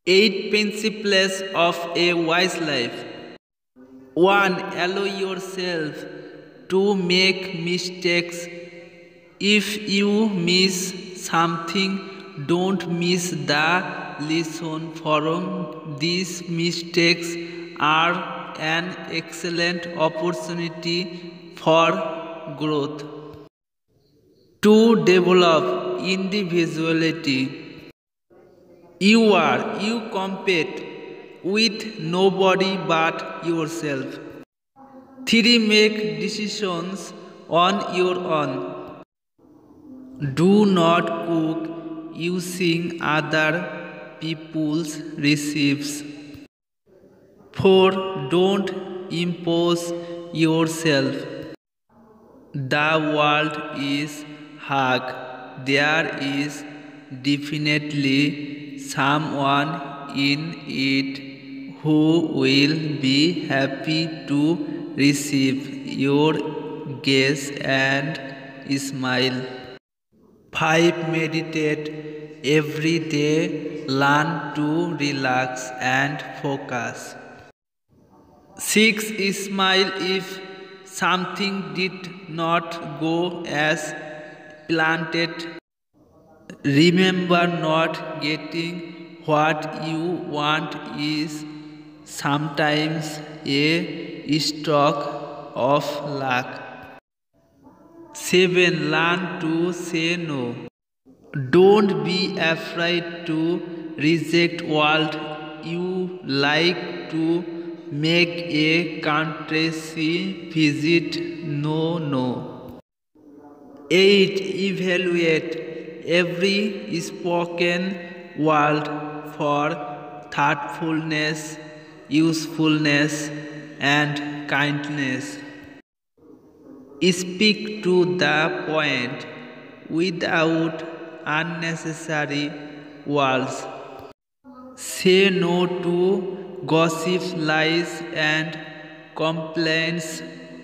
8 Principles of a Wise Life. 1. Allow yourself to make mistakes. If you miss something, don't miss the lesson from these mistakes are an excellent opportunity for growth. 2. Develop individuality. You compete with nobody but yourself. 3. Make decisions on your own. Do not cook using other people's recipes. 4. Don't impose yourself. The world is hug. There is definitely someone in it who will be happy to receive your gaze and smile. 5. Meditate every day. Learn to relax and focus. 6. Smile if something did not go as planned. Remember, not getting what you want is sometimes a stroke of luck. 7. Learn to say no. Don't be afraid to reject what you like to make a courtesy visit. No. 8. Evaluate every spoken word for thoughtfulness, usefulness, and kindness. Speak to the point without unnecessary words. Say no to gossip, lies, and complaints.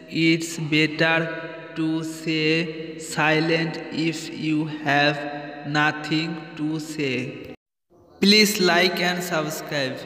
It's better to stay silent if you have nothing to say. Please like and subscribe.